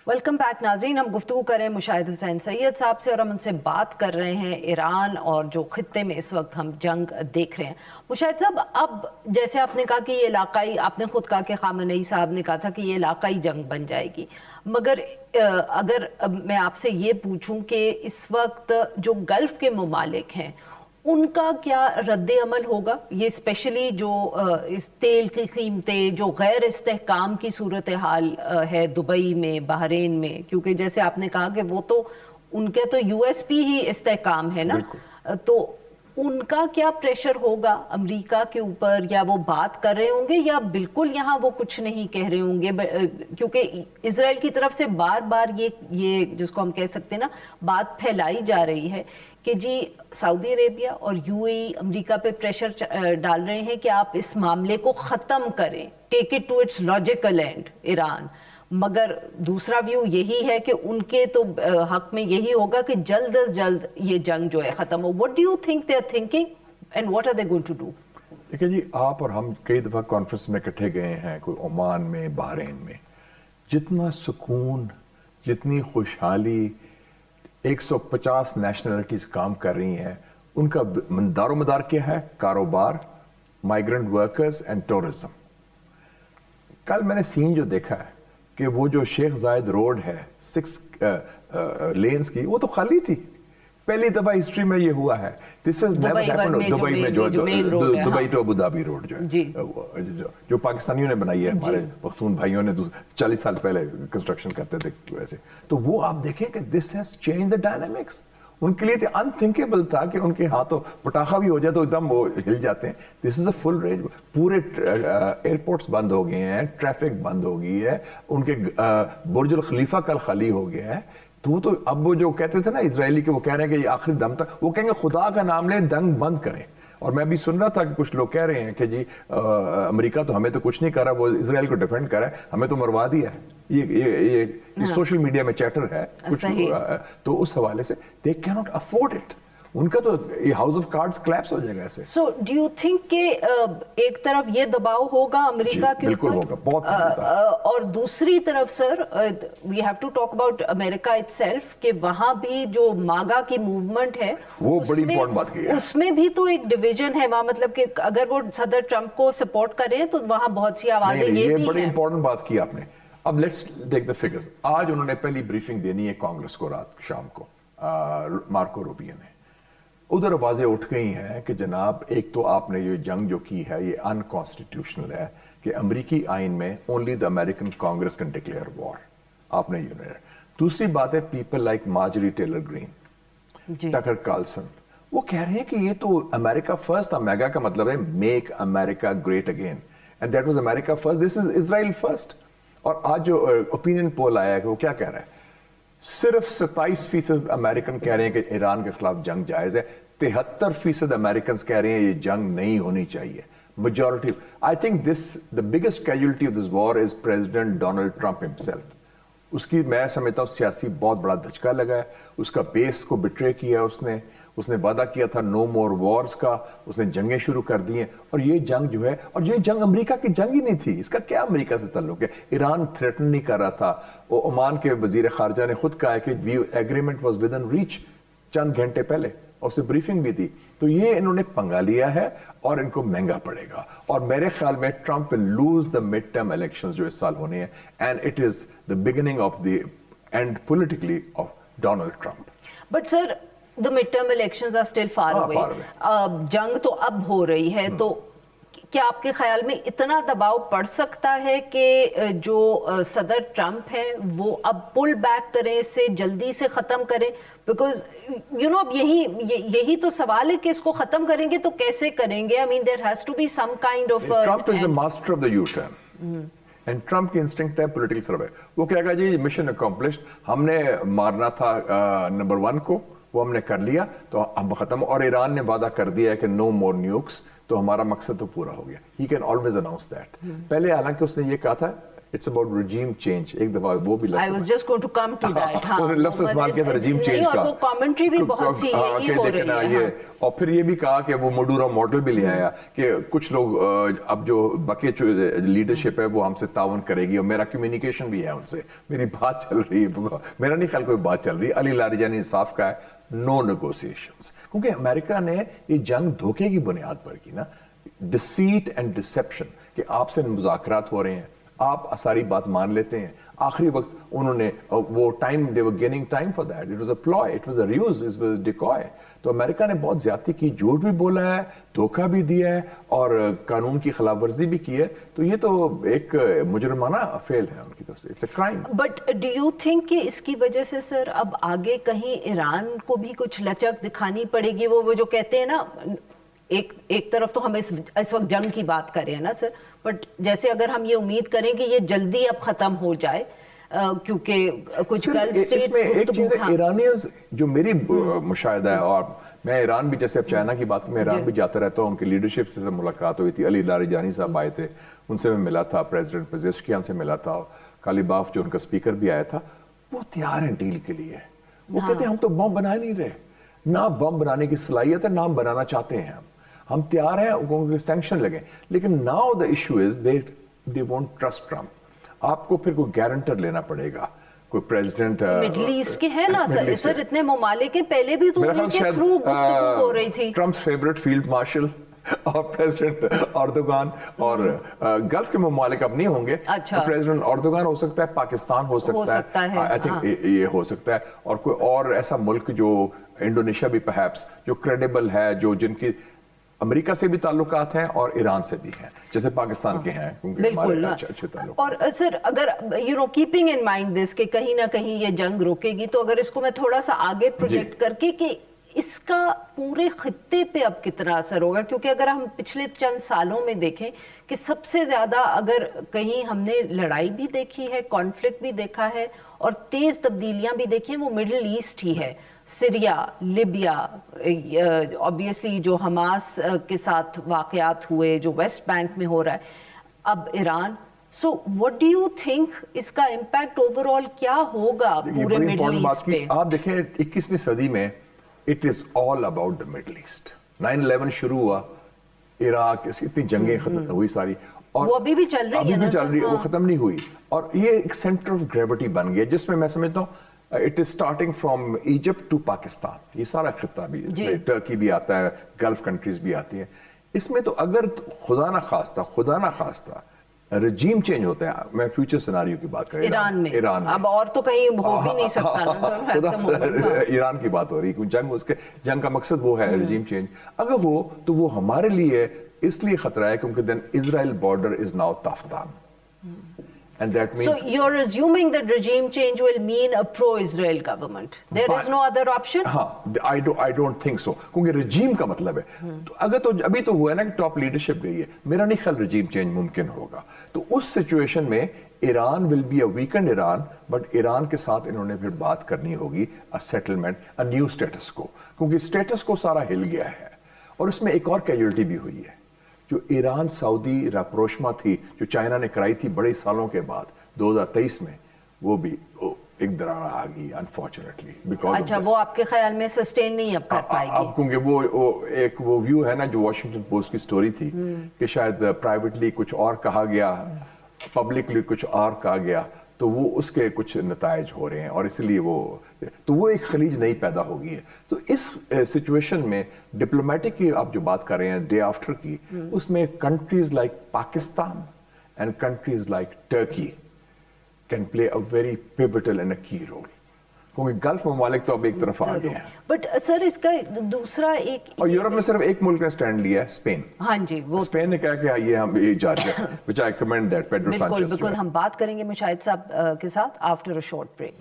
Welcome back नाज़रीन। हम गुफ्तगू कर रहे हैं मुशाहिद हुसैन सैयद साहब से और हम उनसे बात कर रहे हैं ईरान और जो खित्ते में इस वक्त हम जंग देख रहे हैं। मुशाहिद साहब, अब जैसे आपने कहा कि ये इलाकाई, आपने खुद कहा कि खामेनेई साहब ने कहा था कि ये इलाकाई जंग बन जाएगी, मगर अगर मैं आपसे ये पूछूं कि इस वक्त जो गल्फ़ के ममालिक हैं उनका क्या रद्द अमल होगा, ये स्पेशली जो इस तेल की कीमतें, जो गैर इस्तेहकाम की सूरत हाल है दुबई में, बहरीन में, क्योंकि जैसे आपने कहा कि वो तो उनके तो यूएसपी ही इस्तेहकाम है ना, तो उनका क्या प्रेशर होगा अमेरिका के ऊपर, या वो बात कर रहे होंगे या बिल्कुल यहाँ वो कुछ नहीं कह रहे होंगे, क्योंकि इजराइल की तरफ से बार बार ये जिसको हम कह सकते हैं ना, बात फैलाई जा रही है कि जी सऊदी अरेबिया और यूएई अमेरिका पे प्रेशर डाल रहे हैं कि आप इस मामले को ख़त्म करें, take it to its logical end Iran. मगर दूसरा व्यू यही है कि उनके तो हक में यही होगा कि जल्द अज जल्द ये जंग जो है ख़त्म हो। What do you think they are thinking and what are they going to do? देखिए जी, आप और हम कई दफ़ा कॉन्फ्रेंस में इकट्ठे गए हैं, कोई ओमान में, बहरीन में। जितना सुकून, जितनी खुशहाली 150 नेशनलिटीज काम कर रही हैं, उनका दारोमदार क्या है? कारोबार, माइग्रेंट वर्कर्स एंड टूरिज्म। कल मैंने सीन जो देखा है कि वो जो शेख जायद रोड है 6 लेन्स की, वो तो खाली थी। पहली दफा हिस्ट्री में ये हुआ है। This is never happened. Dubai में जो Dubai to Abu Dhabi road जो पाकिस्तानियों ने बनाई है, हमारे पख्तून भाइयों ने 40 साल पहले कंस्ट्रक्शन करते थे वैसे, तो वो आप देखें कि this has change the dynamics. उनके लिए तो अनथिंकेबल था कि उनके हाथों पटाखा भी हो जाए तो एकदम वो हिल जाते हैं। This is a full range. पूरे एयरपोर्ट्स बंद हो गए हैं, ट्रैफिक बंद हो गई है, उनके बुर्ज अल खलीफा कल खाली हो गया है। तो अब वो जो कहते थे ना इजरायली के, वो कह रहे हैं कि आखिरी दम तक वो कहेंगे खुदा का नाम ले, दंग बंद करें। और मैं भी सुन रहा था कि कुछ लोग कह रहे हैं कि जी अमेरिका तो हमें तो कुछ नहीं कर रहा, वो इजराइल को डिफेंड कर रहा है, हमें तो मरवा दिया है। ये सोशल मीडिया में चैटर है कुछ, तो उस हवाले से they can not afford it. उनका तो ये हाउस ऑफ कार्ड्स क्लैप्स हो जाएगा ऐसे। सो डू यू थिंक कि एक तरफ ये दबाव होगा अमेरिका के ऊपर? बिल्कुल होगा, बहुत और दूसरी तरफ sir we have to talk about America itself, कि वहां भी जो मागा की मूवमेंट है वो बड़ी इंपॉर्टेंट बात की है। उसमें भी तो एक डिवीजन है वहां, मतलब कि अगर वो सदर ट्रंप को सपोर्ट करें तो वहां बहुत सी आवाजें ये भी बड़ी इंपॉर्टेंट बात की आपने। अब लेट्स टेक द फिगर्स। आज उन्होंने पहली ब्रीफिंग देनी है कांग्रेस को रात शाम को, मार्को रूबियो ने। उधर आवाजें उठ गई हैं कि जनाब, एक तो आपने ये जंग जो की है ये अनकॉन्स्टिट्यूशनल है कि अमेरिकी आइन में only the American Congress can declare war. आपने यूनाइटेड। दूसरी बात है people like Marjorie Taylor Greene, Tucker Carlson, वो कह रहे हैं कि ये तो अमेरिका फर्स्ट था। मेगा का मतलब है make America great again, and that was America first, this is Israel first. और आज जो ओपिनियन पोल आया है कि वो क्या कह रहा है, सिर्फ 27% अमेरिकन कह रहे हैं कि ईरान के खिलाफ जंग जायज है, 73% अमेरिकन कह रहे हैं ये जंग नहीं होनी चाहिए। Majority, I think this the biggest casualty of this war is president Donald Trump himself. उसकी मैं समझता हूँ सियासी बहुत बड़ा धचका लगा है, उसका बेस को बिट्रे किया उसने वादा किया था नो मोर वॉर्स का, उसने जंगें शुरू कर दी हैं। और ये जंग जो है, और ये जंग अमेरिका की जंग ही नहीं थी, इसका क्या अमेरिका से ताल्लुक है? ईरान थ्रेटन नहीं कर रहा था। वो ओमान के वजीर खारजा ने खुद कहा है कि we agreement was within reach चंद घंटे पहले, और उससे ब्रीफिंग भी दी। तो ये इन्होंने पंगा लिया है और इनको महंगा पड़ेगा। और मेरे ख्याल में Trump will lose the mid term elections जो इस साल होने हैं, and it is the beginning of the end politically of Donald Trump. But sir the midterm elections are still far away. जंग तो अब हो रही है, तो क्या आपके ख्याल में इतना दबाव पड़ सकता है कि जो सदर ट्रंप हैं वो अब पुल बैक करें, इससे जल्दी से खत्म करें? बिकॉज यू नो अब यही तो सवाल है कि इसको खत्म करेंगे तो कैसे करेंगे? I mean there has to be some kind of, Trump is the master of the U turn, and Trump की इंस्टिंक्ट है पॉलिटिकल सर्वे। वो कहेगा जी मिशन अकम्प्लिश्ड, हमने मारना था नंबर 1 को, वो हमने कर लिया तो हम खत्म। और ईरान ने वादा कर दिया है कि नो मोर न्यूक्स, तो हमारा मकसद तो पूरा हो गया। He can always announce that. पहले हालांकि उसने ये कहा था इट्स अबाउट regime change. एक दफा वो भी I was just going to come to that. हाँ, उन्होंने लफ्ज़ इस्तेमाल किया था regime change नहीं, का। और वो कमेंट्री भी बहुत सी हाँ, यही कि हो देखें रही ना है। ये, हाँ। और फिर ये भी कहा कि वो मडूरो मॉडल भी ले आया कि कुछ लोग अब जो बके लीडरशिप है वो हमसे ताउन करेगी और मेरा कम्युनिकेशन भी है उनसे, मेरी बात चल रही है, मेरा नहीं ख्याल कोई बात चल रही है। अली लारिजानी साफ का है नो नेगोशिएशंस, क्योंकि अमेरिका ने ये जंग धोखे की बुनियाद पर की ना, डिसीट एंड डिसेप्शन, कि आपसे मुज़ाकरात हो रहे हैं, आप सारी बात मान लेते हैं, आखिरी वक्त उन्होंने वो time they were gaining time for that, it was a ploy, it was a ROUGE, it was decoy. तो अमेरिका ने बहुत ज्यादती की, झूठ भी बोला है, धोखा भी दिया है और कानून की खिलाफ वर्जी भी की है। तो ये तो एक मुजरमाना फेल है उनकी तरफ से, it's a crime. But do you think कि इसकी वजह से सर अब आगे कहीं ईरान को भी कुछ लचक दिखानी पड़ेगी? वो जो कहते हैं ना, एक तरफ तो हम इस वक्त जंग की बात कर रहे हैं ना सर, बट जैसे अगर हम ये उम्मीद करें कि ये जल्दी अब खत्म हो जाए, क्योंकि कुछ गल्फ स्टेट्स इसमें एक चीज है, हाँ। ईरानियंस जो मेरी मुशाहिदा है, और मैं ईरान भी, जैसे अब चाइना की बात, मैं ईरान भी जाता रहता हूँ, उनकी लीडरशिप से मुलाकात हुई थी, अली लारिजानी साहब आए थे, उनसे मैं मिला था, प्रेसिडेंट पेजेश्कियान से मिला था, कालीबाफ जो उनका स्पीकर भी आया था, वो तैयार हैं डील के लिए। वो कहते हैं हम तो बम बना नहीं रहे, ना बम बनाने की सलाहियत है, ना हम बनाना चाहते हैं, हम तैयार हैं सैंक्शन लगे, लेकिन now the issue is they won't trust Trump. आपको फिर कोई गारंटर लेना पड़ेगा, कोई प्रेसिडेंट मिडल ईस्ट के है ना सर इतने ममालिक के पहले भी तो उनके थ्रू गुफ्तगू हो रही थी। ट्रम्प्स फेवरेट फील्ड मार्शल और प्रेसिडेंट अर्दोगान और गल्फ के ममालिक अब नहीं होंगे। अच्छा। प्रेसिडेंट अर्दोगान हो सकता है, पाकिस्तान हो सकता है, आई थिंक ये हो सकता है, और कोई और ऐसा मुल्क जो इंडोनेशिया भी परहैप्स, जो क्रेडिबल है, जो जिनकी अमेरिका से भी ताल्लुकात हैं और ईरान से भी हैं, जैसे पाकिस्तान के हैं, क्योंकि हमारे अच्छे ताल्लुक। और सर अगर कीपिंग इन माइंड दिस कि कहीं ना कहीं ये जंग रोकेगी, तो अगर इसको मैं थोड़ा सा आगे प्रोजेक्ट करके कि इसका पूरे खित्ते पे अब कितना असर होगा, क्योंकि अगर हम पिछले चंद सालों में देखें कि सबसे ज्यादा अगर कहीं हमने लड़ाई भी देखी है, कॉन्फ्लिक्ट भी देखा है और तेज तब्दीलियां भी देखी हैं, वो मिडिल ईस्ट ही है। सीरिया, लिबिया, ऑब्वियसली जो हमास के साथ वाकयात हुए, जो वेस्ट बैंक में हो रहा है, अब Iran. So what do you think इसका इम्पैक्ट ओवरऑल क्या होगा पूरे मिडिल ईस्ट पे? आप देखें 21वीं सदी में it is all about the middle east. 9/11 शुरू हुआ, इराक, इतनी जंगें खत्म हुई सारी, और वो अभी भी चल रही है, अभी भी चल रही है, वो खत्म नहीं हुई, और ये एक सेंटर ऑफ ग्रेविटी बन गया, जिसमें मैं समझता हूँ it is starting from Egypt to Pakistan, ये सारा खित्ता भी, टर्की भी आता है, गल्फ कंट्रीज भी आती हैं इसमें। तो अगर खुदा ना खास्ता रजीम चेंज होता है, मैं फ्यूचर सिनारियो की बात कर रहा हूं, ईरान में, अब और तो कहीं हो भी नहीं सकता ना। ईरान की बात हो रही है, जंग का मकसद वो है, रजीम चेंज अगर हो तो वो हमारे लिए इसलिए खतरा है क्योंकि then Israel border is now Taftan, and that means so you're assuming that regime change will mean a pro-Israel government. There is no other option. हाँ, I don't think so, क्योंकि regime का मतलब है, तो अगर तो अभी तो हुआ है ना कि टॉप लीडरशिप गई है, मेरा नहीं ख्याल regime change मुमकिन होगा। तो उस सिचुएशन में Iran will be a weakened Iran, but Iran के साथ इन्होंने फिर बात करनी होगी a settlement, a new status quo, क्योंकि status quo सारा हिल गया है, और इसमें एक और कैजुअलिटी भी हुई है। जो ईरान सऊदी राप्रोशमा थी, जो चाइना ने कराई थी बड़े सालों के बाद 2023 में, वो भी एक दरार आ गई अनफॉर्चुनेटली बिकॉज। अच्छा, वो आपके ख्याल में सस्टेन नहीं अब कर पाएगी? अब क्योंकि वो व्यू है ना, जो वॉशिंगटन पोस्ट की स्टोरी थी कि शायद प्राइवेटली कुछ और कहा गया, पब्लिकली कुछ और कहा गया, तो वो उसके कुछ नतायज हो रहे हैं, और इसलिए वो एक खलीज नहीं पैदा होगी है। तो इस सिचुएशन में डिप्लोमेटिक की आप जो बात कर रहे हैं डे आफ्टर की, उसमें countries like Pakistan and countries like Turkey can play a very pivotal and अ की रोल, क्योंकि गल्फ ममालिक तो अब एक तरफ आ गए हैं। बट सर इसका दूसरा एक, और यूरोप में सिर्फ एक मुल्क ने स्टैंड लिया है, स्पेन। हाँ जी, वो स्पेन ने कहा कि ये हम जारी है, which I commend that Pedro Sanchez. बिल्कुल हम बात करेंगे मुशाहिद साहब के साथ आफ्टर अ शॉर्ट ब्रेक।